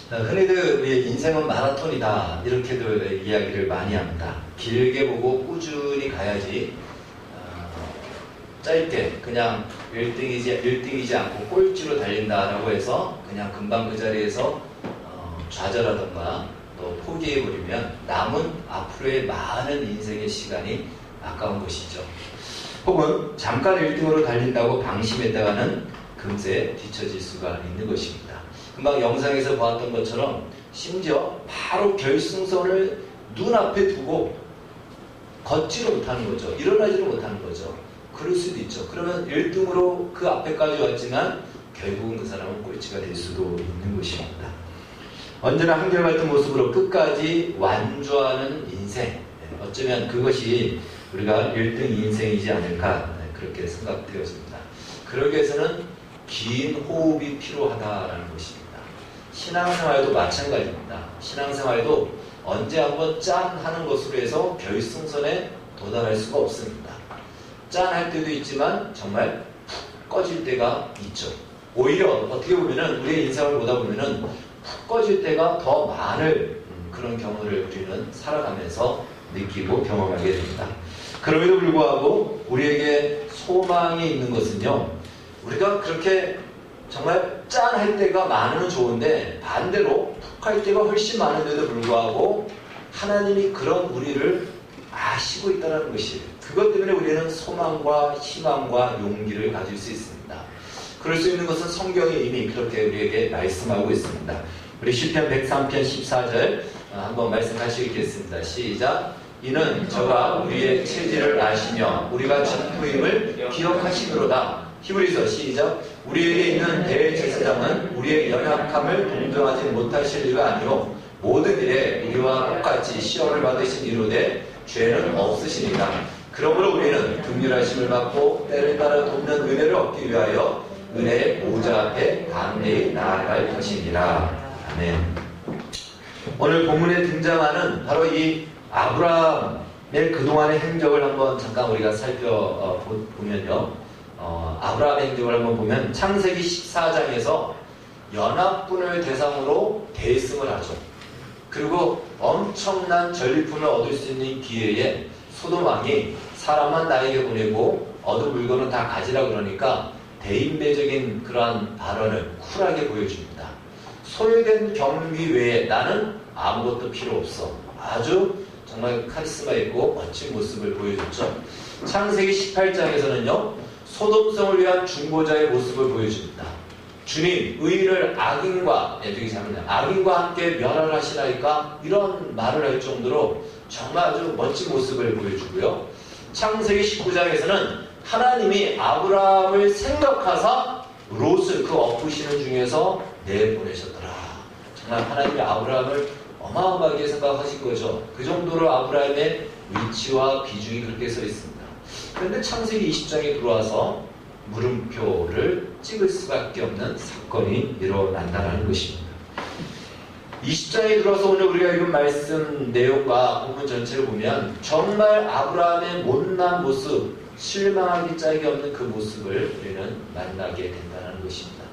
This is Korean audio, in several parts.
흔히들 우리 인생은 마라톤이다 이렇게들 이야기를 많이 합니다. 길게 보고 꾸준히 가야지 짧게 그냥 1등이지 않고 꼴찌로 달린다라고 해서 그냥 금방 그 자리에서 좌절하던가 또 포기해버리면 남은 앞으로의 많은 인생의 시간이 아까운 것이죠. 혹은 잠깐 1등으로 달린다고 방심했다가는 금세 뒤처질 수가 있는 것입니다. 금방 영상에서 보았던 것처럼 심지어 바로 결승선을 눈앞에 두고 걷지를 못하는 거죠. 일어나지를 못하는 거죠. 그럴 수도 있죠. 그러면 1등으로 그 앞에까지 왔지만 결국은 그 사람은 꼴찌가 될 수도 있는 것입니다. 언제나 한결같은 모습으로 끝까지 완주하는 인생, 어쩌면 그것이 우리가 1등 인생이지 않을까 그렇게 생각되었습니다. 그러기 위해서는 긴 호흡이 필요하다라는 것입니다. 신앙생활도 마찬가지입니다. 신앙생활도 언제 한번 짠 하는 것으로 해서 결승선에 도달할 수가 없습니다. 짠 할 때도 있지만 정말 푹 꺼질 때가 있죠. 오히려 어떻게 보면은 우리의 인생을 보다 보면은 푹 꺼질 때가 더 많은 그런 경우를 우리는 살아가면서 느끼고 경험하게 됩니다. 그럼에도 불구하고 우리에게 소망이 있는 것은요, 우리가 그렇게 정말 짠 할 때가 많으면 좋은데 반대로 푹 할 때가 훨씬 많은데도 불구하고 하나님이 그런 우리를 아시고 있다는 것이에요. 그것 때문에 우리는 소망과 희망과 용기를 가질 수 있습니다. 그럴 수 있는 것은 성경이 이미 그렇게 우리에게 말씀하고 있습니다. 우리 시편 103편 14절 한번 말씀 같이 읽겠습니다. 시작. 이는 저가 우리의 체질을 아시며 우리가 전부임을 기억하시므로다. 히브리서 시작. 우리에게 있는 대제사장은 우리의 연약함을 동정하지 못하실 리가 아니요 모든 일에 우리와 똑같이 시험을 받으신 이로되 죄는 없으시니라. 그러므로 우리는 긍휼하심을 받고 때를 따라 돕는 은혜를 얻기 위하여 은혜의 보좌 앞에 담대히 나아갈 것이니라. 아멘. 오늘 본문에 등장하는 바로 이 아브라함의 그동안의 행적을 한번 잠깐 우리가 살펴보면요. 아브라함의 행적을 한번 보면 창세기 14장에서 연합군을 대상으로 대승을 하죠. 그리고 엄청난 전리품을 얻을 수 있는 기회에 소돔 왕이 사람만 나에게 보내고 얻은 물건은 다 가지라 그러니까 대인배적인 그러한 발언을 쿨하게 보여줍니다. 소유된 경비 외에 나는 아무것도 필요 없어. 아주 정말 카리스마 있고 멋진 모습을 보여줬죠. 창세기 18장에서는요. 소돔성을 위한 중보자의 모습을 보여줍니다. 주님, 의인을 악인과 함께 멸하시나이까 이런 말을 할 정도로 정말 아주 멋진 모습을 보여주고요. 창세기 19장에서는 하나님이 아브라함을 생각하사 롯을 그 엎으시는 중에서 내보내셨더라. 정말 하나님이 아브라함을 어마어마하게 생각하신 거죠. 그 정도로 아브라함의 위치와 비중이 그렇게 서 있습니다. 그런데 창세기 20장에 들어와서 물음표를 찍을 수밖에 없는 사건이 일어난다는 것입니다. 20장에 들어서 오늘 우리가 읽은 말씀 내용과 본문 전체를 보면 정말 아브라함의 못난 모습, 실망하기 짝이 없는 그 모습을 우리는 만나게 된다는 것입니다.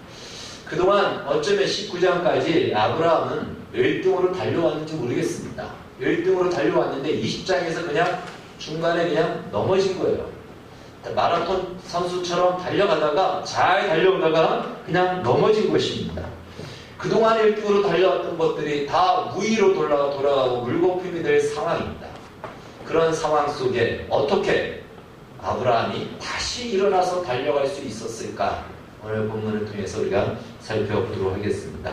그동안 어쩌면 19장까지 아브라함은 1등으로 달려왔는지 모르겠습니다. 1등으로 달려왔는데 20장에서 그냥 중간에 그냥 넘어진 거예요. 마라톤 선수처럼 달려가다가 잘 달려오다가 그냥 넘어진 것입니다. 그동안 1등으로 달려왔던 것들이 다 무의로 돌아가고 물거품이 될 상황입니다. 그런 상황 속에 어떻게 아브라함이 다시 일어나서 달려갈 수 있었을까? 오늘 본문을 통해서 우리가 살펴보도록 하겠습니다.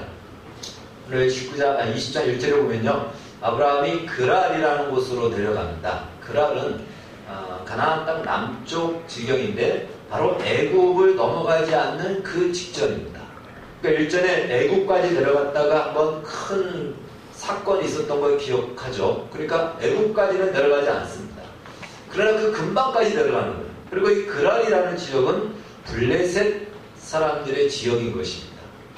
오늘 20장 1절을 보면요. 아브라함이 그랄이라는 곳으로 내려갑니다. 그랄은 가나안 땅 남쪽 지경인데 바로 애굽을 넘어가지 않는 그 직전입니다. 그러니까 일전에 애굽까지 내려갔다가 한번 큰 사건이 있었던 걸 기억하죠. 그러니까 애굽까지는 내려가지 않습니다. 그러나 그 근방까지 내려가는 거예요. 그리고 이 그랄이라는 지역은 블레셋 사람들의 지역인 것입니다.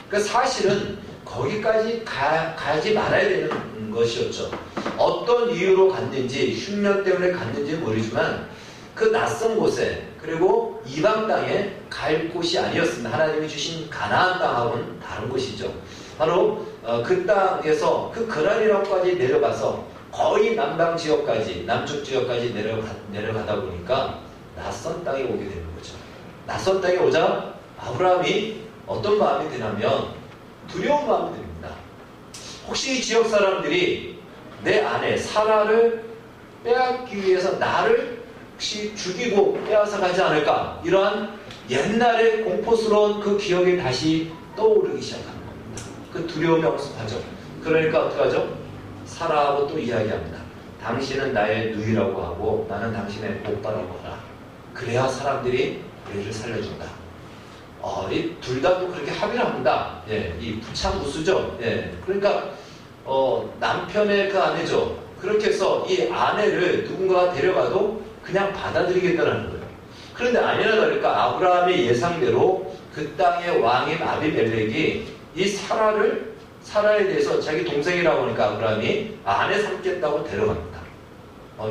그러니까 사실은 거기까지 가지 말아야 되는 것이었죠. 어떤 이유로 갔는지 흉년 때문에 갔는지 모르지만 그 낯선 곳에 그리고 이방 땅에 갈 곳이 아니었습니다. 하나님이 주신 가나안 땅하고는 다른 곳이죠. 바로 그 땅에서 그 그랄이라고까지 내려가서 거의 남방 지역까지, 남쪽 지역까지 내려가다 보니까 낯선 땅에 오게 되는 거죠. 낯선 땅에 오자 아브라함이 어떤 마음이 드냐면 두려운 마음이 듭니다. 혹시 이 지역 사람들이 내 아내 사라를 빼앗기 위해서 나를 혹시 죽이고 빼앗아 가지 않을까? 이러한 옛날의 공포스러운 그 기억이 다시 떠오르기 시작하는 겁니다. 그 두려움이 엄습하죠. 그러니까 어떡하죠? 사라하고 또 이야기합니다. 당신은 나의 누이라고 하고 나는 당신의 오빠라고 하라. 그래야 사람들이 우리를 살려준다. 이 둘 다 또 그렇게 합의를 합니다. 예, 이 부창무수죠. 예, 그러니까 남편의 그 아내죠. 그렇게 해서 이 아내를 누군가가 데려가도 그냥 받아들이겠다는 거예요. 그런데 아니나 다를까 아브라함의 예상대로 그 땅의 왕인 아비멜렉이 이 사라에 대해서 자기 동생이라고 하니까 아브라함이 아내 삼겠다고 데려갑니다.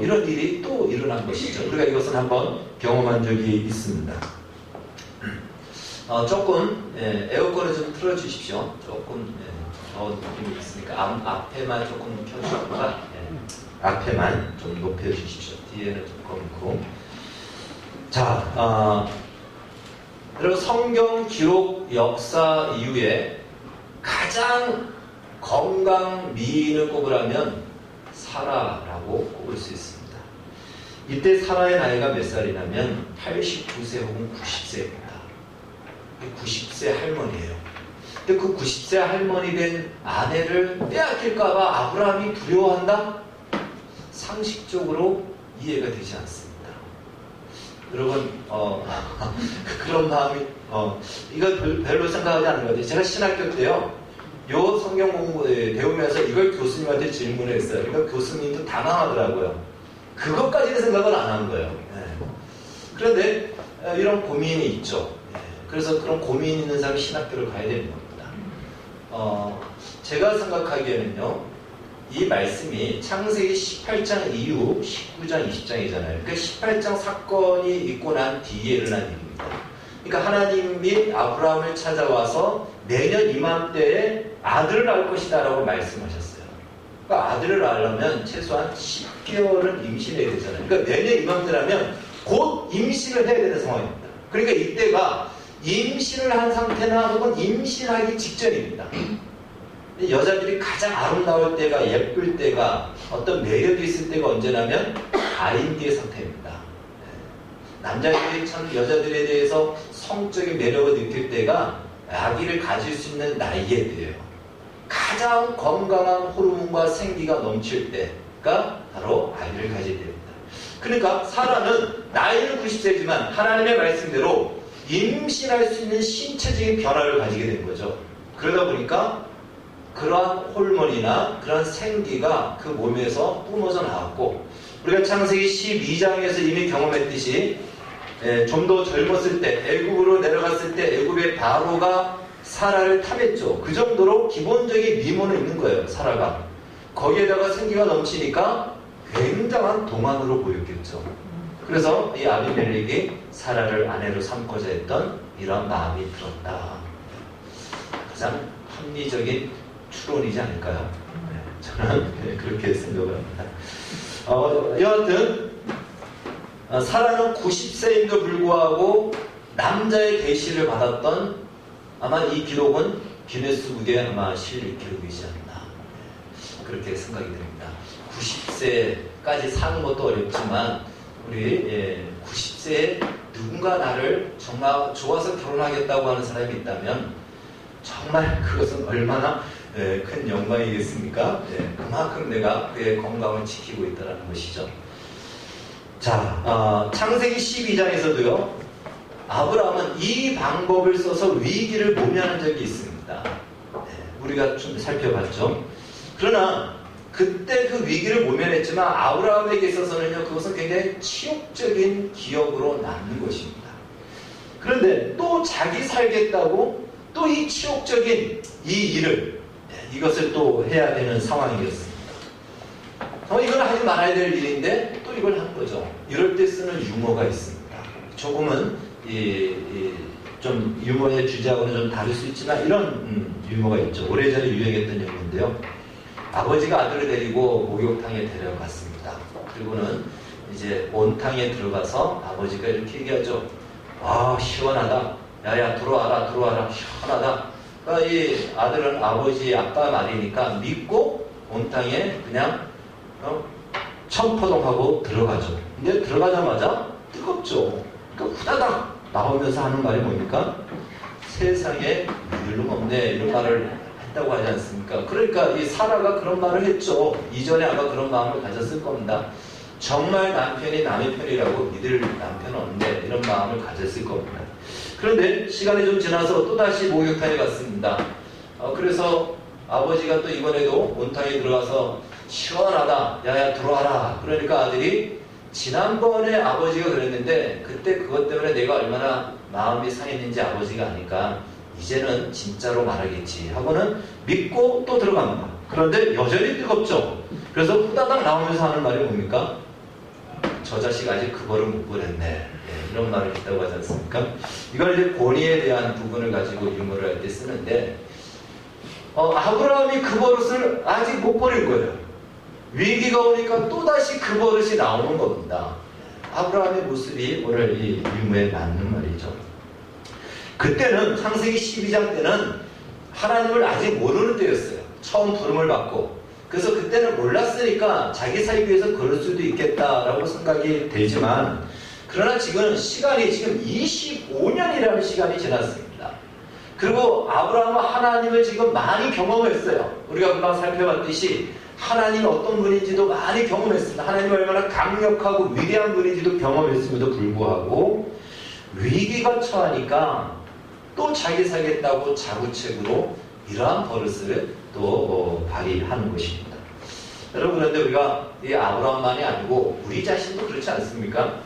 이런 일이 또 일어난 것이죠. 우리가 이것은 한번 경험한 적이 있습니다. 조금 에어컨을 좀 틀어주십시오. 조금 더 느낌이 있으니까 앞에만 조금 켜주시거나 앞에만 좀 높여주십시오. 뒤에는 좀 검고. 자, 여러분 성경 기록 역사 이후에 가장 건강 미인을 꼽으라면 사라라고 꼽을 수 있습니다. 이때 사라의 나이가 몇 살이냐면 89세 혹은 90세입니다. 90세 할머니예요. 근데 그 90세 할머니 된 아내를 빼앗길까봐 아브라함이 두려워한다? 상식적으로 이해가 되지 않습니다. 여러분, 그런 마음이, 이거 별로 생각하지 않는 것 같아요. 제가 신학교 때요, 요 성경 공부 배우면서 이걸 교수님한테 질문을 했어요. 그러니까 교수님도 당황하더라고요. 그것까지는 생각을 안 한 거예요. 그런데 이런 고민이 있죠. 그래서 그런 고민 있는 사람이 신학교를 가야 되는 겁니다. 제가 생각하기에는요, 이 말씀이 창세기 18장 이후 19장, 20장이잖아요. 그러니까 18장 사건이 있고 난 뒤에 일어난 일입니다. 그러니까 하나님이 아브라함을 찾아와서 내년 이맘때에 아들을 낳을 것이다 라고 말씀하셨어요. 그러니까 아들을 낳으려면 최소한 10개월은 임신해야 되잖아요. 그러니까 내년 이맘때라면 곧 임신을 해야 되는 상황입니다. 그러니까 이때가 임신을 한 상태나 혹은 임신하기 직전입니다. 여자들이 가장 아름다울 때가, 예쁠 때가, 어떤 매력이 있을 때가 언제냐면 가임기의 상태입니다. 남자들이 참 여자들에 대해서 성적인 매력을 느낄 때가 아기를 가질 수 있는 나이에 돼요. 가장 건강한 호르몬과 생기가 넘칠 때가 바로 아기를 가지게 됩니다. 그러니까 사라는 나이는 90세지만 하나님의 말씀대로 임신할 수 있는 신체적인 변화를 가지게 된 거죠. 그러다 보니까 그러한 호르몬이나 그러한 생기가 그 몸에서 뿜어져 나왔고, 우리가 창세기 12장에서 이미 경험했듯이 좀 더 젊었을 때 애굽으로 내려갔을 때 애굽의 바로가 사라를 탐했죠. 그 정도로 기본적인 미모는 있는 거예요. 사라가 거기에다가 생기가 넘치니까 굉장한 동안으로 보였겠죠. 그래서 이 아비멜렉이 사라를 아내로 삼고자 했던 이런 마음이 들었다. 가장 합리적인 추론이지 않을까요? 저는 그렇게 생각을 합니다. 여하튼 사라는 90세임에도 불구하고 남자의 계시를 받았던, 아마 이 기록은 기네스북에 아마 실릴 기록이지 않나, 그렇게 생각이 됩니다. 90세까지 사는 것도 어렵지만 우리 90세에 누군가 나를 정말 좋아서 결혼하겠다고 하는 사람이 있다면 정말 그것은 얼마나 큰 영광이겠습니까? 그만큼 내가 그의 건강을 지키고 있다는 것이죠. 자, 창세기 12장에서도요, 아브라함은 이 방법을 써서 위기를 모면한 적이 있습니다. 우리가 좀 살펴봤죠. 그러나 그때 그 위기를 모면했지만 아브라함에게 있어서는요, 그것은 굉장히 치욕적인 기억으로 남는 것입니다. 그런데 또 자기 살겠다고 또 이 치욕적인 이 일을, 이것을 또 해야 되는 상황이었습니다. 이건 하지 말아야 될 일인데 또 이걸 한 거죠. 이럴 때 쓰는 유머가 있습니다. 조금은 좀 유머의 주제하고는 좀 다를 수 있지만 이런 유머가 있죠. 오래전에 유행했던 유머인데요. 아버지가 아들을 데리고 목욕탕에 데려갔습니다. 그리고는 이제 온탕에 들어가서 아버지가 이렇게 얘기하죠. 아, 시원하다. 야야, 들어와라, 들어와라. 시원하다. 그러니까 이 아들은 아버지 아빠 말이니까 믿고 온탕에 그냥 청포동하고 들어가죠. 근데 들어가자마자 뜨겁죠. 그러니까 후다닥 나오면서 하는 말이 뭡니까? 세상에 율름 없네, 이런 말을 했다고 하지 않습니까? 그러니까 이 사라가 그런 말을 했죠. 이전에 아마 그런 마음을 가졌을 겁니다. 정말 남편이 남의 편이라고 믿을 남편은 없네, 이런 마음을 가졌을 겁니다. 그런데 시간이 좀 지나서 또다시 목욕탕에 갔습니다. 그래서 아버지가 또 이번에도 온탕에 들어가서 시원하다, 야야 들어와라. 그러니까 아들이 지난번에 아버지가 그랬는데 그때 그것 때문에 내가 얼마나 마음이 상했는지 아버지가 아니까 이제는 진짜로 말하겠지 하고는 믿고 또 들어갑니다. 그런데 여전히 뜨겁죠. 그래서 후다닥 나오면서 하는 말이 뭡니까? 저 자식 아직 그거를 못 보냈네, 이런 말을 했다고 하지 않습니까? 이걸 이제 권위에 대한 부분을 가지고 유머를 할 때 쓰는데 아브라함이 그 버릇을 아직 못 버린 거예요. 위기가 오니까 또다시 그 버릇이 나오는 겁니다. 아브라함의 모습이 오늘 이 유머에 맞는 말이죠. 그때는 창세기 12장 때는 하나님을 아직 모르는 때였어요. 처음 부름을 받고. 그래서 그때는 몰랐으니까 자기 살기 위해서 그럴 수도 있겠다라고 생각이 되지만, 그러나 지금 시간이 지금 25년이라는 시간이 지났습니다. 그리고 아브라함은 하나님을 지금 많이 경험했어요. 우리가 금방 살펴봤듯이 하나님이 어떤 분인지도 많이 경험했습니다. 하나님이 얼마나 강력하고 위대한 분인지도 경험했음에도 불구하고 위기가 처하니까 또 자기 살겠다고 자구책으로 이러한 버릇을 또 발휘하는 것입니다. 여러분, 그런데 우리가 이 아브라함만이 아니고 우리 자신도 그렇지 않습니까?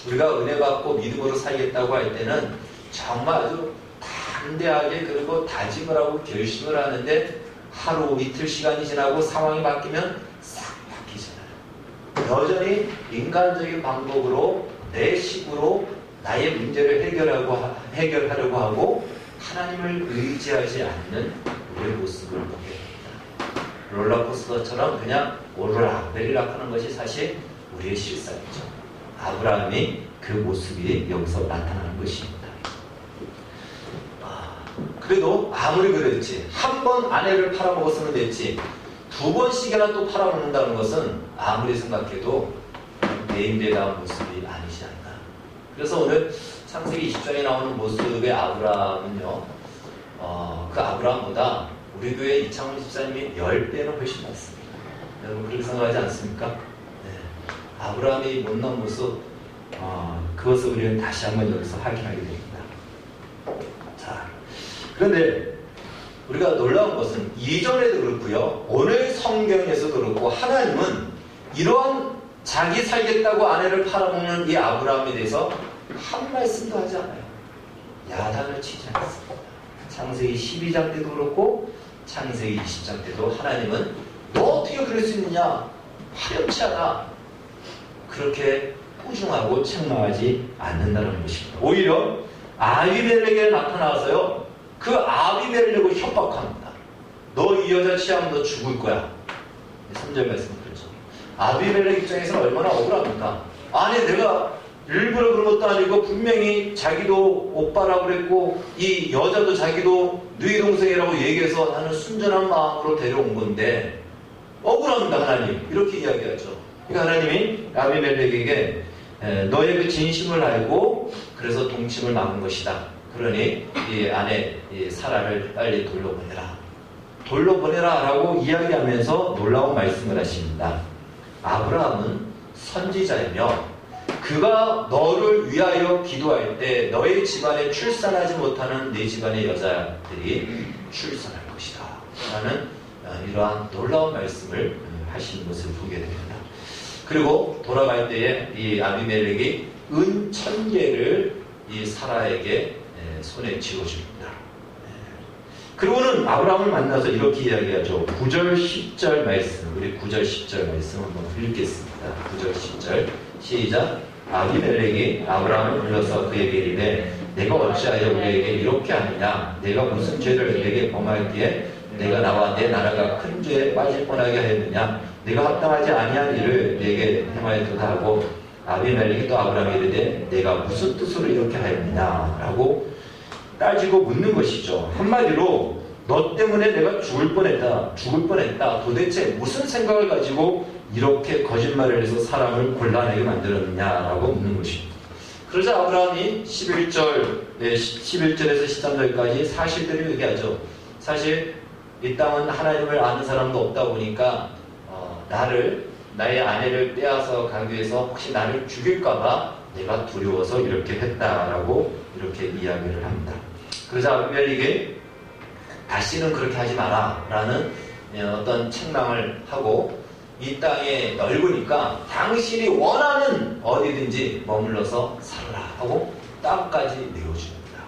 우리가 은혜 받고 믿음으로 살겠다고 할 때는 정말 아주 담대하게 그리고 다짐을 하고 결심을 하는데 하루 이틀 시간이 지나고 상황이 바뀌면 싹 바뀌잖아요. 여전히 인간적인 방법으로 내 식으로 나의 문제를 해결하려고 하고 하나님을 의지하지 않는 우리의 모습을 보게 됩니다. 롤러코스터처럼 그냥 오르락내리락 하는 것이 사실 우리의 실상이죠. 아브라함이 그 모습이 여기서 나타나는 것입니다. 그래도 아무리 그랬지, 한 번 아내를 팔아먹었으면 됐지, 2번씩이나 또 팔아먹는다는 것은 아무리 생각해도 대인배다운 모습이 아니지 않나. 그래서 오늘 창세기 20장에 나오는 모습의 아브라함은요, 그 아브라함보다 우리 교회 이창훈 집사님이 10배는 훨씬 많습니다. 여러분 그렇게 생각하지 않습니까? 네. 아브라함이 못난 모습, 그것을 우리는 다시 한번 여기서 확인하게 됩니다. 자, 그런데 우리가 놀라운 것은 이전에도 그렇고요, 오늘 성경에서도 그렇고 하나님은 이러한 자기 살겠다고 아내를 팔아먹는 이 아브라함에 대해서 한 말씀도 하지 않아요. 야단을 치지 않습니다. 창세기 12장 때도 그렇고 창세기 20장 때도 하나님은 너 어떻게 그럴 수 있느냐, 화려치 않아, 그렇게 꾸중하고 책망하지 않는다는 것입니다. 오히려 아비멜렉에 나타나서요, 그 아비멜렉을 협박합니다. 너 이 여자 취하면 너 죽을 거야. 3절 말씀 그렇죠. 아비멜렉 입장에서는 얼마나 억울합니까? 아니 내가 일부러 그런 것도 아니고 분명히 자기도 오빠라고 그랬고 이 여자도 자기도 너희 동생이라고 얘기해서 나는 순전한 마음으로 데려온 건데 억울합니다. 하나님 이렇게 이야기하죠. 그러니까 하나님이 아비멜렉에게 너의 그 진심을 알고 그래서 동침을 막은 것이다. 그러니 이 아내 이 사라를 빨리 돌려보내라 라고 이야기하면서 놀라운 말씀을 하십니다. 아브라함은 선지자이며 그가 너를 위하여 기도할 때 너의 집안에 출산하지 못하는 네 집안의 여자들이 출산할 것이다 라는 이러한 놀라운 말씀을 하시는 것을 보게 됩니다. 그리고 돌아갈 때에 이 아비멜렉이 은 1000개를 이 사라에게 손에 쥐어줍니다. 그리고는 아브라함을 만나서 이렇게 이야기하죠. 9절 10절 말씀, 우리 9절 10절 말씀 한번 읽겠습니다. 9절 10절 시작. 아비멜렉이 아브라함을 불러서 그에게 이르되 내가 어찌하여 우리에게 이렇게 하느냐? 내가 무슨 죄를 내게 범하였기에 내가 나와 내 나라가 큰 죄에 빠질 뻔하게 하였느냐? 내가 합당하지 아니한 일을 내게 행하였도다 하고 아비멜렉이 또 아브라함에 이르되 내가 무슨 뜻으로 이렇게 하였느냐? 라고 따지고 묻는 것이죠. 한마디로 너 때문에 내가 죽을 뻔했다. 도대체 무슨 생각을 가지고 이렇게 거짓말을 해서 사람을 곤란하게 만들었느냐라고 묻는 것입니다. 그러자 아브라함이 11절에서 13절까지 사실들을 얘기하죠. 사실 이 땅은 하나님을 아는 사람도 없다 보니까 나의 아내를 빼앗아 가기 위해서 혹시 나를 죽일까봐 내가 두려워서 이렇게 했다라고 이렇게 이야기를 합니다. 그러자 아비멜렉이 다시는 그렇게 하지 마라 라는 어떤 책망을 하고 이 땅이 넓으니까 당신이 원하는 어디든지 머물러서 살아라 하고 땅까지 내어줍니다.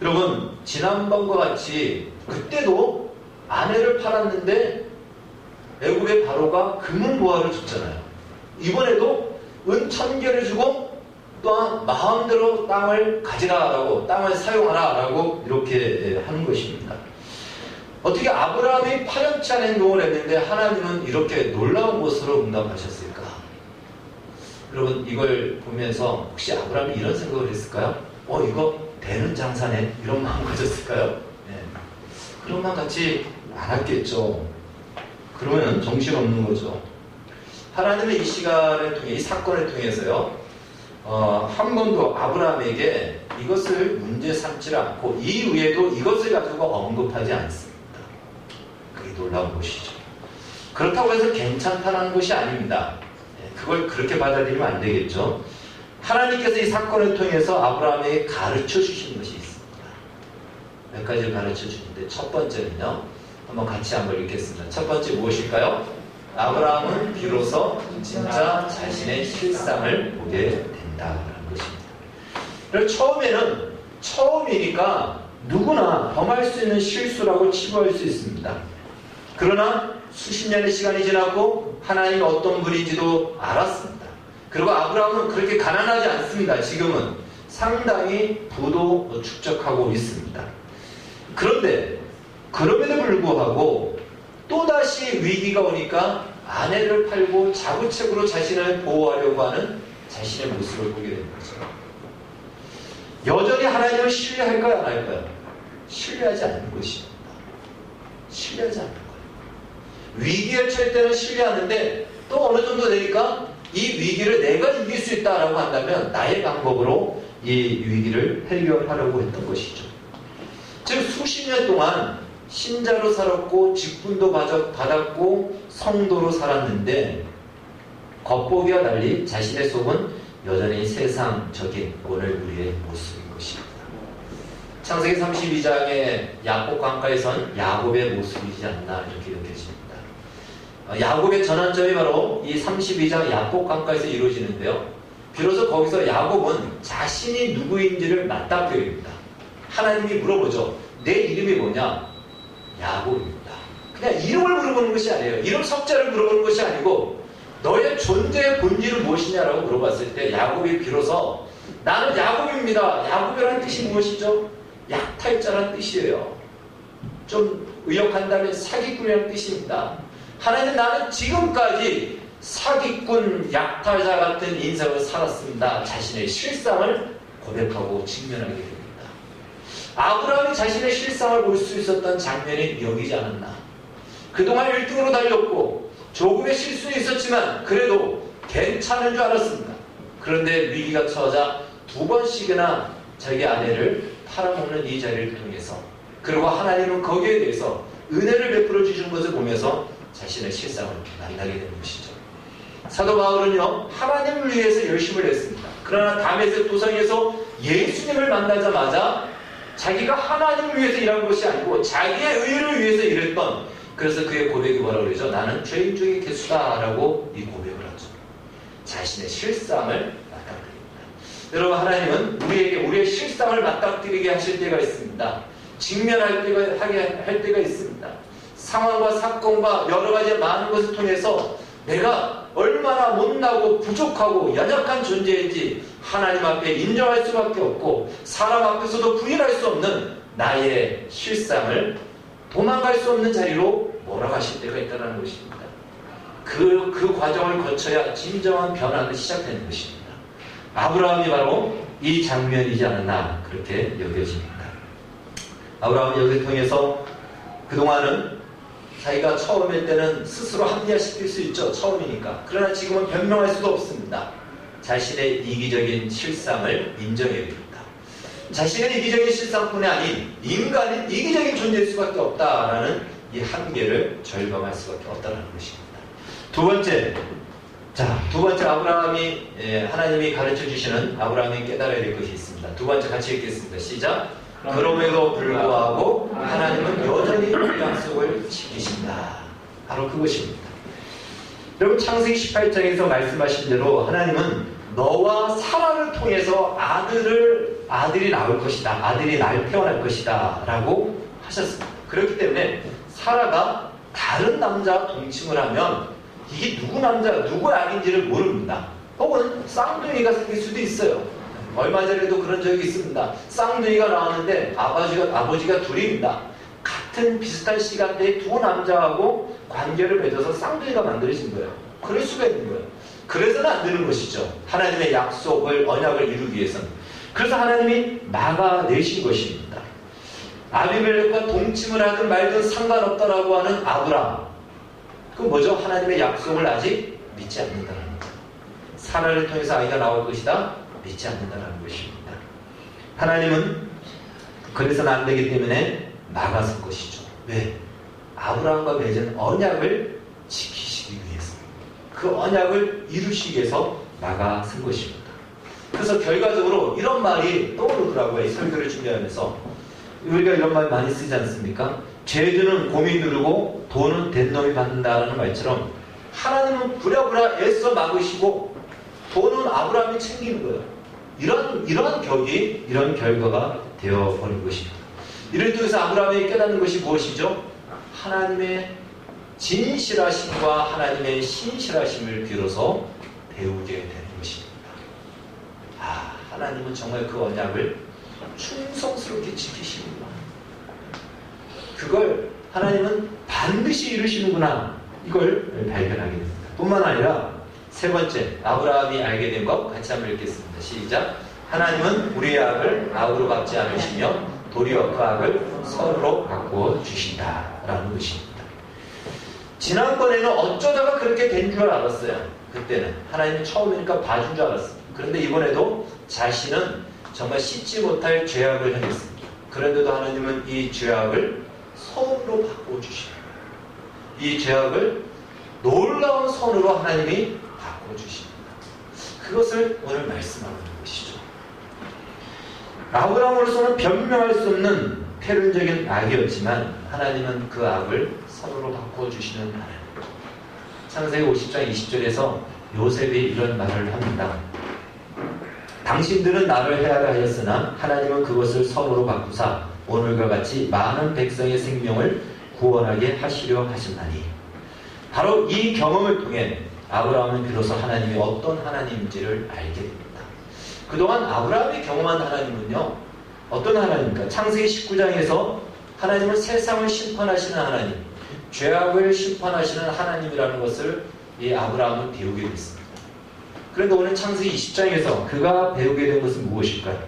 여러분, 지난번과 같이 그때도 아내를 팔았는데 애굽의 바로가 금은보화를 줬잖아요. 이번에도 은 1000개를 주고 또한 마음대로 땅을 가지라라고, 땅을 사용하라라고 이렇게 하는 것입니다. 어떻게 아브라함이 파렴치 않은 행동을 했는데 하나님은 이렇게 놀라운 것으로 응답하셨을까? 여러분, 이걸 보면서 혹시 아브라함이 이런 생각을 했을까요? 이거 되는 장사네, 이런 마음 가졌을까요? 네. 그런 마음 갖지 않았겠죠. 그러면 정신없는 거죠. 하나님의 이 시간을 통해, 이 사건을 통해서요, 한 번도 아브라함에게 이것을 문제 삼지 않고 이후에도 이것을 가지고 언급하지 않습니다. 그게 놀라운 것이죠. 그렇다고 해서 괜찮다는 것이 아닙니다. 그걸 그렇게 받아들이면 안 되겠죠. 하나님께서 이 사건을 통해서 아브라함에게 가르쳐 주신 것이 있습니다. 몇 가지를 가르쳐 주는데 첫 번째는요, 한번 같이 한번 읽겠습니다. 첫 번째 무엇일까요? 아브라함은 비로소 진짜 자신의 실상을 보게 된다는 것입니다. 그래서 처음이니까 누구나 범할 수 있는 실수라고 치부할 수 있습니다. 그러나 수십 년의 시간이 지났고 하나님이 어떤 분인지도 알았습니다. 그리고 아브라함은 그렇게 가난하지 않습니다. 지금은 상당히 부도 축적하고 있습니다. 그런데 그럼에도 불구하고 또다시 위기가 오니까 아내를 팔고 자구책으로 자신을 보호하려고 하는 자신의 모습을 보게 되는 거죠. 여전히 하나님을 신뢰할까요? 안 할까요? 신뢰하지 않는 것입니다. 신뢰하지 않는 거예요. 위기에 처할 때는 신뢰하는데 또 어느 정도 되니까 이 위기를 내가 이길 수 있다라고 한다면 나의 방법으로 이 위기를 해결하려고 했던 것이죠. 즉 수십 년 동안 신자로 살았고 직분도 받았고 성도로 살았는데 겉보기와 달리 자신의 속은 여전히 세상적인 오늘우리의 모습인 것입니다. 창세기 32장의 야곱 강가에선 야곱의 모습이지 않나 이렇게 느껴집니다. 야곱의 전환점이 바로 이 32장 야곱 강가에서 이루어지는데요. 비로소 거기서 야곱은 자신이 누구인지를 맞닥뜨립니다. 하나님이 물어보죠. 내 이름이 뭐냐? 야곱입니다. 그냥 이름을 물어보는 것이 아니에요. 이름 석자를 물어보는 것이 아니고 너의 존재의 본질은 무엇이냐라고 물어봤을 때 야곱이 비로소 나는 야곱입니다. 야곱이라는 뜻이 무엇이죠? 약탈자라는 뜻이에요. 좀 의역한다면 사기꾼이라는 뜻입니다. 하나님, 나는 지금까지 사기꾼, 약탈자 같은 인생을 살았습니다. 자신의 실상을 고백하고 직면하게 됩니다. 아브라함이 자신의 실상을 볼 수 있었던 장면이 여기지 않았나. 그동안 1등으로 달렸고 조금의 실수는 있었지만 그래도 괜찮은 줄 알았습니다. 그런데 위기가 처하자 2번씩이나 자기 아내를 팔아먹는 이 자리를 통해서, 그리고 하나님은 거기에 대해서 은혜를 베풀어 주시는 것을 보면서 자신의 실상을 만나게 되는 것이죠. 사도 바울은요, 하나님을 위해서 열심을 했습니다. 그러나 다메섹 도상에서 예수님을 만나자마자 자기가 하나님을 위해서 일한 것이 아니고 자기의 의를 위해서 일했던, 그래서 그의 고백이 뭐라고 그러죠? 나는 죄인 중에 개수다라고 이 고백을 하죠. 자신의 실상을 맞닥뜨립니다. 여러분, 하나님은 우리에게 우리의 실상을 맞닥뜨리게 하실 때가 있습니다. 직면할 때가 할 때가 있습니다. 상황과 사건과 여러 가지 많은 것을 통해서 내가 얼마나 못나고 부족하고 연약한 존재인지 하나님 앞에 인정할 수밖에 없고 사람 앞에서도 부인할 수 없는 나의 실상을 도망갈 수 없는 자리로 몰아가실 때가 있다는 것입니다. 그 과정을 거쳐야 진정한 변화가 시작되는 것입니다. 아브라함이 바로 이 장면이지 않았나 그렇게 여겨집니다. 아브라함은 여기를 통해서 그동안은 자기가 처음일 때는 스스로 합리화시킬 수 있죠. 처음이니까. 그러나 지금은 변명할 수도 없습니다. 자신의 이기적인 실상을 인정해야 됩니다. 자신의 이기적인 실상뿐이 아닌 인간은 이기적인 존재일 수밖에 없다라는 이 한계를 절감할 수밖에 없다는 것입니다. 두 번째 아브라함이 하나님이 가르쳐 주시는 아브라함이 깨달아야 될 것이 있습니다. 두 번째 같이 읽겠습니다. 시작. 그럼에도 불구하고 하나님은 여전히 그 약속을 지키신다. 바로 그것입니다. 여러분 창세기 18장에서 말씀하신 대로 하나님은 너와 사라를 통해서 아들이 나올 것이다. 아들이 날 태어날 것이다. 라고 하셨습니다. 그렇기 때문에 사라가 다른 남자와 동침을 하면 이게 누구 남자, 누구 아기인지를 모릅니다. 혹은 쌍둥이가 생길 수도 있어요. 얼마 전에도 그런 적이 있습니다. 쌍둥이가 나왔는데 아버지가 둘입니다. 같은 비슷한 시간대에 두 남자하고 관계를 맺어서 쌍둥이가 만들어진 거예요. 그럴 수가 있는 거예요. 그래서는 안 되는 것이죠. 하나님의 약속을, 언약을 이루기 위해서는. 그래서 하나님이 막아내신 것입니다. 아비멜렉과 동침을 하든 말든 상관없다라고 하는 아브라함. 그 뭐죠? 하나님의 약속을 아직 믿지 않는다는 거죠. 사라를 통해서 아이가 나올 것이다. 믿지 않는다는 것입니다. 하나님은 그래서는 안 되기 때문에 막아선 것이죠. 왜? 아브라함과 맺은 언약을 지키시기 위해서. 그 언약을 이루시기 위해서 막아선 것입니다. 그래서 결과적으로 이런 말이 떠오르더라고요. 이 설교를 준비하면서. 우리가 이런 말 많이 쓰지 않습니까? 죄주는 곰이 누르고 돈은 된놈이 받는다라는 말처럼 하나님은 부랴부랴 애써 막으시고 돈은 아브라함이 챙기는 거예요. 이런 결과가 되어버린 것입니다. 이를 통해서 아브라함이 깨닫는 것이 무엇이죠? 하나님의 진실하심과 하나님의 신실하심을 비로소 배우게 되는 것입니다. 하나님은 정말 그 언약을 충성스럽게 지키시는구나. 그걸 하나님은 반드시 이루시는구나. 이걸 발견하게 됩니다. 뿐만 아니라 세 번째, 아브라함이 알게 된 것 같이 한번 읽겠습니다. 시작. 하나님은 우리의 악을 악으로 갚지 않으시며 도리어 그 악을 선으로 바꾸어 주신다라는 것입니다. 지난번에는 어쩌다가 그렇게 된 줄 알았어요. 그때는 하나님이 처음이니까 봐준 줄 알았습니다. 그런데 이번에도 자신은 정말 씻지 못할 죄악을 행했습니다. 그런데도 하나님은 이 죄악을 선으로 바꾸어 주십니다. 이 죄악을 놀라운 선으로 하나님이 바꾸어 주십니다. 그것을 오늘 말씀하는 것이죠. 아브라함으로서는 변명할 수 없는 폐륜적인 악이었지만 하나님은 그 악을 선으로 바꾸어 주시는 하나님. 창세기 50장 20절에서 요셉이 이런 말을 합니다. 당신들은 나를 해하려 하였으나 하나님은 그것을 선으로 바꾸사 오늘과 같이 많은 백성의 생명을 구원하게 하시려 하셨나니. 바로 이 경험을 통해 아브라함은 비로소 하나님이 어떤 하나님인지를 알게 됩니다. 그동안 아브라함이 경험한 하나님은요, 어떤 하나님입니까? 창세기 19장에서 하나님은 세상을 심판하시는 하나님, 죄악을 심판하시는 하나님이라는 것을 이 아브라함은 배우게 됐습니다. 그런데 오늘 창세기 20장에서 그가 배우게 된 것은 무엇일까요?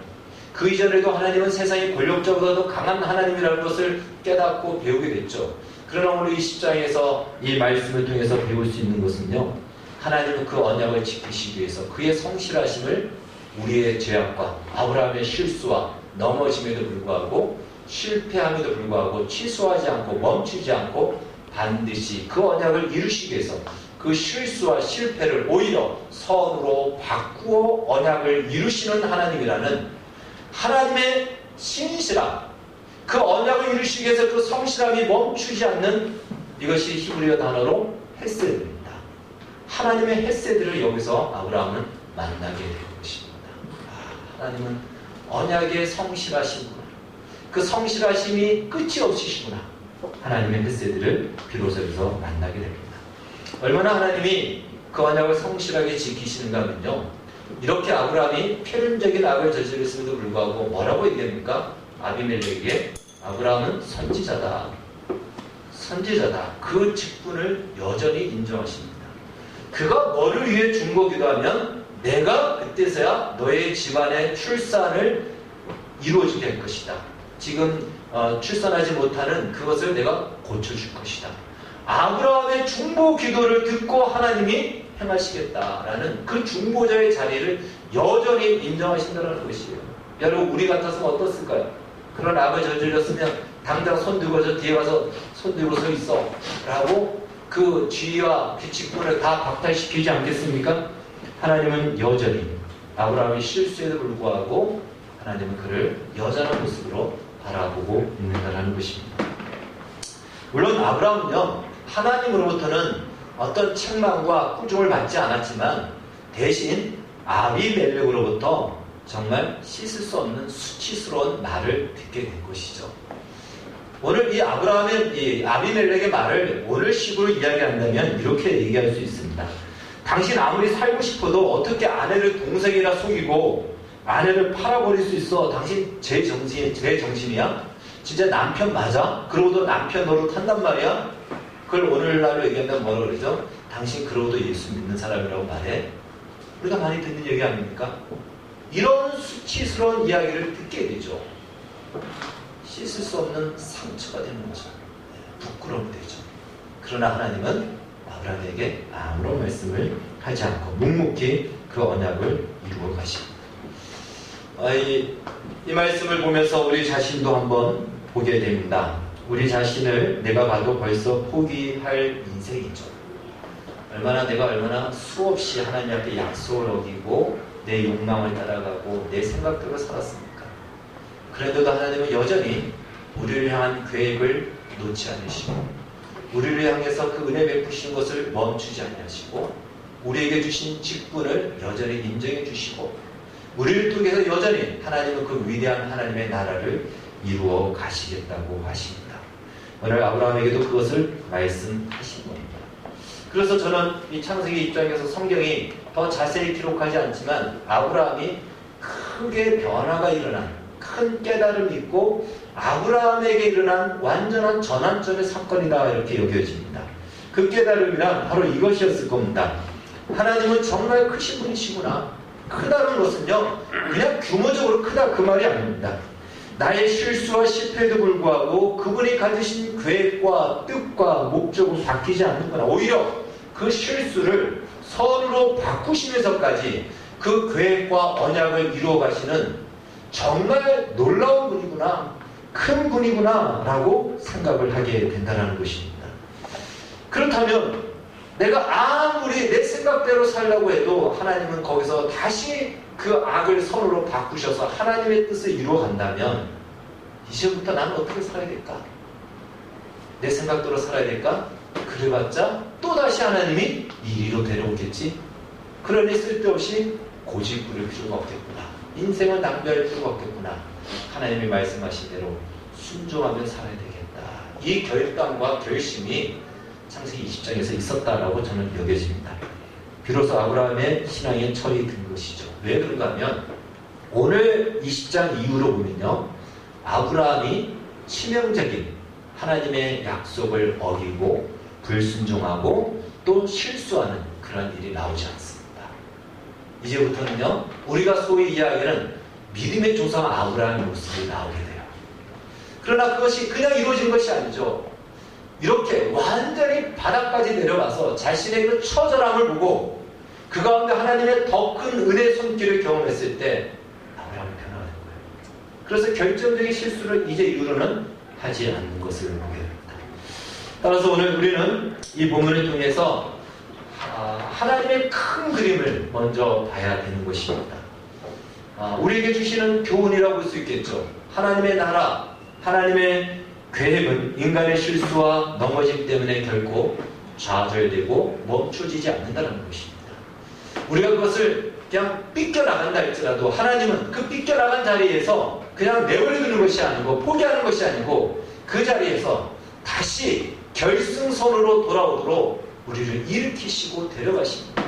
그 이전에도 하나님은 세상이 권력자보다도 강한 하나님이라는 것을 깨닫고 배우게 됐죠. 그러나 오늘 20장에서 이 말씀을 통해서 배울 수 있는 것은요, 하나님은 그 언약을 지키시기 위해서 그의 성실하심을 우리의 죄악과 아브라함의 실수와 넘어짐에도 불구하고 실패함에도 불구하고 취소하지 않고 멈추지 않고 반드시 그 언약을 이루시기 위해서 그 실수와 실패를 오히려 선으로 바꾸어 언약을 이루시는 하나님이라는 하나님의 신실함, 그 언약을 이루시기 위해서 그 성실함이 멈추지 않는 이것이 히브리어 단어로 헤세드입니다. 하나님의 헤세드를 여기서 아브라함은 만나게 된 것입니다. 하나님은 언약의 성실하시구나. 그 성실하심이 끝이 없으시구나. 하나님의 헤세드를 비로소 여기서 만나게 됩니다. 얼마나 하나님이 그 언약을 성실하게 지키시는가 하면요, 이렇게 아브라함이 필연적인 악을 저질렀음에도 불구하고 뭐라고 얘기합니까? 아비멜렉에게 아브라함은 선지자다. 선지자다. 그 직분을 여전히 인정하십니다. 그가 너를 위해 중보기도 하면 내가 그때서야 너의 집안의 출산을 이루어지게 할 것이다. 지금 출산하지 못하는 그것을 내가 고쳐줄 것이다. 아브라함의 중보 기도를 듣고 하나님이 행하시겠다라는 그 중보자의 자리를 여전히 인정하신다는 것이에요. 여러분, 우리 같았으면 어떻을까요? 그런 악을 저질렀으면 당장 손 들고 저 뒤에 가서 손 들고 서 있어 라고 그 지위와 그 직분을 다 박탈시키지 않겠습니까? 하나님은 여전히 아브라함의 실수에도 불구하고 하나님은 그를 여전한 모습으로 바라보고 있는다는 것입니다. 물론 아브라함은요, 하나님으로부터는 어떤 책망과 꾸중을 받지 않았지만 대신 아비멜렉으로부터 정말 씻을 수 없는 수치스러운 말을 듣게 된 것이죠. 오늘 이 아브라함의 이 아비멜렉의 말을 오늘식으로 이야기한다면 이렇게 얘기할 수 있습니다. 당신 아무리 살고 싶어도 어떻게 아내를 동생이라 속이고 아내를 팔아버릴 수 있어? 당신 제 정신이야? 진짜 남편 맞아? 그러고도 남편 노릇한단 말이야? 그걸 오늘날로 얘기하면 뭐라 그러죠? 당신 그러고도 예수 믿는 사람이라고 말해? 우리가 많이 듣는 얘기 아닙니까? 이런 수치스러운 이야기를 듣게 되죠. 씻을 수 없는 상처가 되는 거죠. 부끄러움이 되죠. 그러나 하나님은 아브라함에게 아무런 말씀을 하지 않고 묵묵히 그 언약을 이루어 가십니다. 이 말씀을 보면서 우리 자신도 한번 보게 됩니다. 우리 자신을 내가 봐도 벌써 포기할 인생이죠. 내가 얼마나 수없이 하나님 앞에 약속을 어기고 내 욕망을 따라가고 내 생각대로 살았습니까? 그런데도 하나님은 여전히 우리를 향한 계획을 놓지 않으시고 우리를 향해서 그 은혜 베푸신 것을 멈추지 않으시고 우리에게 주신 직분을 여전히 인정해 주시고 우리를 통해서 여전히 하나님은 그 위대한 하나님의 나라를 이루어 가시겠다고 하십니다. 오늘 아브라함에게도 그것을 말씀하신 겁니다. 그래서 저는 이 창세기 입장에서 성경이 더 자세히 기록하지 않지만 아브라함이 크게 변화가 일어난 큰 깨달음이 있고 아브라함에게 일어난 완전한 전환점의 사건이다 이렇게 여겨집니다. 그 깨달음이란 바로 이것이었을 겁니다. 하나님은 정말 크신 분이시구나. 크다는 것은요 그냥 규모적으로 크다 그 말이 아닙니다. 나의 실수와 실패에도 불구하고 그분이 가지신 계획과 뜻과 목적은 바뀌지 않는구나. 오히려 그 실수를 선으로 바꾸시면서까지 그 계획과 언약을 이루어 가시는 정말 놀라운 분이구나, 큰 분이구나 라고 생각을 하게 된다는 것입니다. 그렇다면 내가 아무리 내 생각대로 살려고 해도 하나님은 거기서 다시 그 악을 선으로 바꾸셔서 하나님의 뜻을 이루어간다면 이제부터 나는 어떻게 살아야 될까? 내 생각대로 살아야 될까? 그래봤자 또다시 하나님이 이리로 데려오겠지? 그러니 쓸데없이 고집 부릴 필요가 없겠구나. 인생을 낭비할 필요가 없겠구나. 하나님이 말씀하신 대로 순종하며 살아야 되겠다. 이 결단과 결심이 창세기 20장에서 있었다라고 저는 여겨집니다. 비로소 아브라함의 신앙의 철이 든 것이죠. 왜 그런가 하면 오늘 20장 이후로 보면요 아브라함이 치명적인 하나님의 약속을 어기고 불순종하고 또 실수하는 그런 일이 나오지 않습니다. 이제부터는요 우리가 소위 이야기하는 믿음의 조상 아브라함의 모습이 나오게 돼요. 그러나 그것이 그냥 이루어진 것이 아니죠. 이렇게 완전히 바닥까지 내려가서 자신의 그 처절함을 보고 그 가운데 하나님의 더 큰 은혜의 손길을 경험했을 때 아브라함이 변화된 거예요. 그래서 결정적인 실수를 이제 이후로는 하지 않는 것을 보게 됩니다. 따라서 오늘 우리는 이 본문을 통해서 하나님의 큰 그림을 먼저 봐야 되는 것입니다. 우리에게 주시는 교훈이라고 볼 수 있겠죠. 하나님의 나라, 하나님의 계획은 인간의 실수와 넘어짐 때문에 결코 좌절되고 멈춰지지 않는다는 것입니다. 우리가 그것을 그냥 삐껴나간다 할지라도 하나님은 그 삐껴나간 자리에서 그냥 내버려두는 것이 아니고 포기하는 것이 아니고 그 자리에서 다시 결승선으로 돌아오도록 우리를 일으키시고 데려가십니다.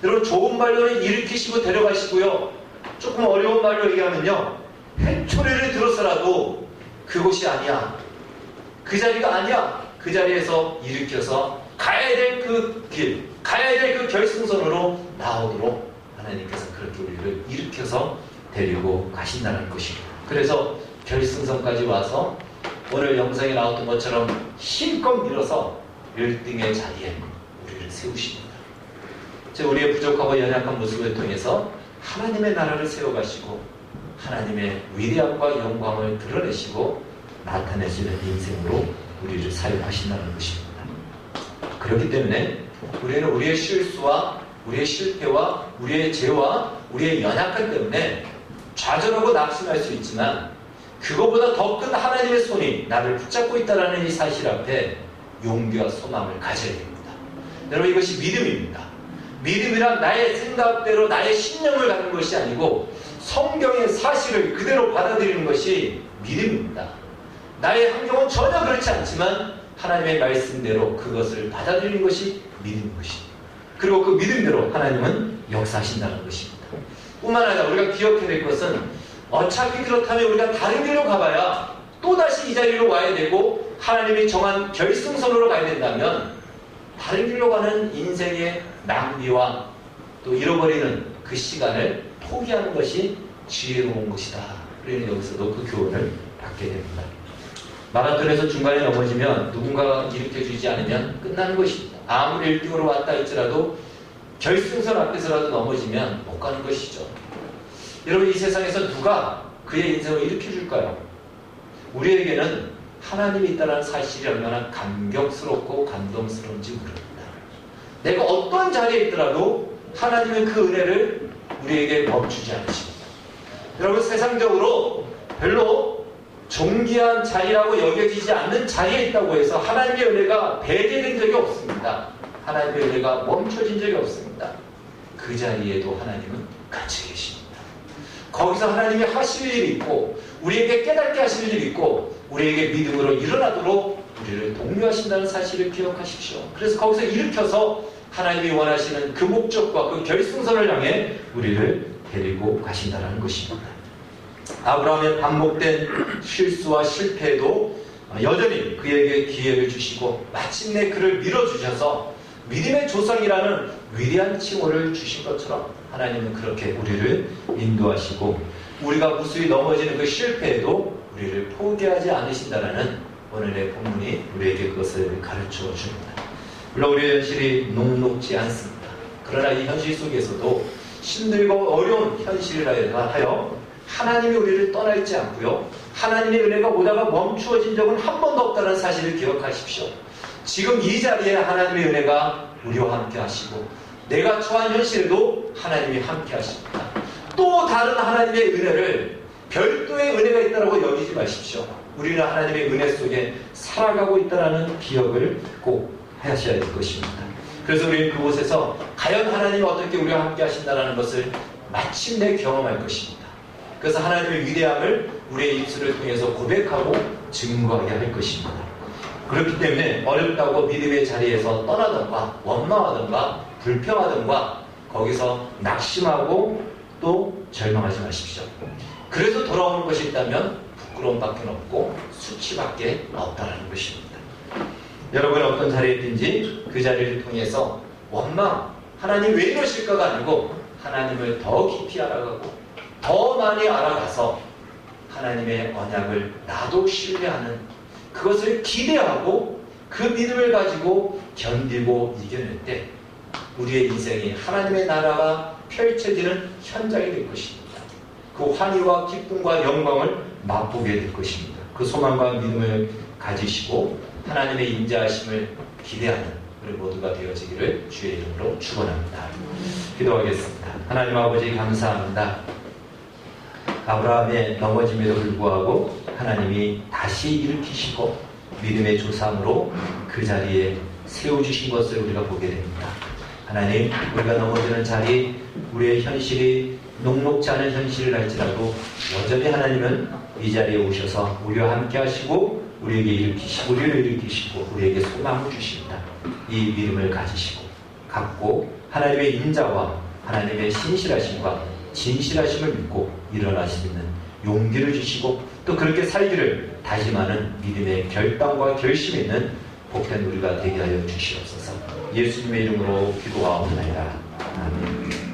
여러분 좋은 말로는 일으키시고 데려가시고요. 조금 어려운 말로 얘기하면요. 해초리를 들어서라도 그곳이 아니야. 그 자리가 아니야. 그 자리에서 일으켜서 가야 될 그 길, 가야 될 그 결승선으로 나오도록 하나님께서 그렇게 우리를 일으켜서 데리고 가신다는 것입니다. 그래서 결승선까지 와서 오늘 영상에 나왔던 것처럼 힘껏 밀어서 1등의 자리에 우리를 세우십니다. 우리의 부족하고 연약한 모습을 통해서 하나님의 나라를 세워가시고 하나님의 위대함과 영광을 드러내시고 나타내시는 인생으로 우리를 사용하신다는 것입니다. 그렇기 때문에 우리는 우리의 실수와 우리의 실패와 우리의 죄와 우리의 연약함 때문에 좌절하고 낙심할 수 있지만 그것보다 더 큰 하나님의 손이 나를 붙잡고 있다는 이 사실 앞에 용기와 소망을 가져야 됩니다. 여러분 이것이 믿음입니다. 믿음이란 나의 생각대로 나의 신념을 갖는 것이 아니고 성경의 사실을 그대로 받아들이는 것이 믿음입니다. 나의 환경은 전혀 그렇지 않지만 하나님의 말씀대로 그것을 받아들이는 것이 믿음인 것입니다. 그리고 그 믿음대로 하나님은 역사하신다는 것입니다. 뿐만 아니라 우리가 기억해야 될 것은 어차피 그렇다면 우리가 다른 길로 가봐야 또다시 이 자리로 와야 되고 하나님이 정한 결승선으로 가야 된다면 다른 길로 가는 인생의 낭비와 또 잃어버리는 그 시간을 포기하는 것이 지혜로운 것이다. 우리는 여기서도 그 교훈을 받게 됩니다. 마라톤에서 중간에 넘어지면 누군가가 일으켜주지 않으면 끝나는 것입니다. 아무리 1등으로 왔다 할지라도 결승선 앞에서라도 넘어지면 못 가는 것이죠. 여러분 이 세상에서 누가 그의 인생을 일으켜줄까요? 우리에게는 하나님이 있다는 사실이 얼마나 감격스럽고 감동스러운지 모릅니다. 내가 어떤 자리에 있더라도 하나님의 그 은혜를 우리에게 멈추지 않으십니다. 여러분 세상적으로 별로 존귀한 자리라고 여겨지지 않는 자리에 있다고 해서 하나님의 은혜가 배제된 적이 없습니다. 하나님의 은혜가 멈춰진 적이 없습니다. 그 자리에도 하나님은 같이 계십니다. 거기서 하나님이 하실 일이 있고 우리에게 깨닫게 하실 일이 있고 우리에게 믿음으로 일어나도록 우리를 독려하신다는 사실을 기억하십시오. 그래서 거기서 일으켜서 하나님이 원하시는 그 목적과 그 결승선을 향해 우리를 데리고 가신다는 것입니다. 아브라함의 반복된 실수와 실패에도 여전히 그에게 기회를 주시고 마침내 그를 밀어주셔서 믿음의 조상이라는 위대한 칭호를 주신 것처럼 하나님은 그렇게 우리를 인도하시고 우리가 무수히 넘어지는 그 실패에도 우리를 포기하지 않으신다라는 오늘의 본문이 우리에게 그것을 가르쳐 줍니다. 물론 우리의 현실이 녹록지 않습니다. 그러나 이 현실 속에서도 힘들고 어려운 현실이라 하여 하나님이 우리를 떠나 있지 않고요. 하나님의 은혜가 오다가 멈추어진 적은 한 번도 없다는 사실을 기억하십시오. 지금 이 자리에 하나님의 은혜가 우리와 함께 하시고 내가 처한 현실에도 하나님이 함께 하십니다. 또 다른 하나님의 은혜를 별도의 은혜가 있다고 여기지 마십시오. 우리는 하나님의 은혜 속에 살아가고 있다는 기억을 꼭 하셔야 될 것입니다. 그래서 우리는 그곳에서 과연 하나님이 어떻게 우리와 함께 하신다는 것을 마침내 경험할 것입니다. 그래서 하나님의 위대함을 우리의 입술을 통해서 고백하고 증거하게 할 것입니다. 그렇기 때문에 어렵다고 믿음의 자리에서 떠나던가 원망하던가 불평하던가 거기서 낙심하고 또 절망하지 마십시오. 그래서 돌아오는 것이 있다면 부끄러움밖에 없고 수치밖에 없다는 것입니다. 여러분이 어떤 자리에 있든지 그 자리를 통해서 원망, 하나님 왜 이러실까가 아니고 하나님을 더 깊이 알아가고 더 많이 알아가서 하나님의 언약을 나도 신뢰하는 그것을 기대하고 그 믿음을 가지고 견디고 이겨낼 때 우리의 인생이 하나님의 나라가 펼쳐지는 현장이 될 것입니다. 그 환희와 기쁨과 영광을 맛보게 될 것입니다. 그 소망과 믿음을 가지시고 하나님의 인자하심을 기대하는 우리 모두가 되어지기를 주의 이름으로 축원합니다. 기도하겠습니다. 하나님 아버지 감사합니다. 아브라함의 넘어짐에도 불구하고 하나님이 다시 일으키시고 믿음의 조상으로 그 자리에 세워주신 것을 우리가 보게 됩니다. 하나님, 우리가 넘어지는 자리, 우리의 현실이 녹록지 않은 현실을 할지라도 여전히 하나님은 이 자리에 오셔서 우리와 함께 하시고 우리에게 일으키시고 우리를 일으키시고 우리에게 소망을 주십니다. 이 믿음을 가지시고 갖고 하나님의 인자와 하나님의 신실하심과 진실하심을 믿고 일어날 수 있는 용기를 주시고 또 그렇게 살기를 다짐하는 믿음의 결단과 결심 있는 복된 우리가 되게 하여 주시옵소서. 예수님의 이름으로 기도하옵나이다. 아멘.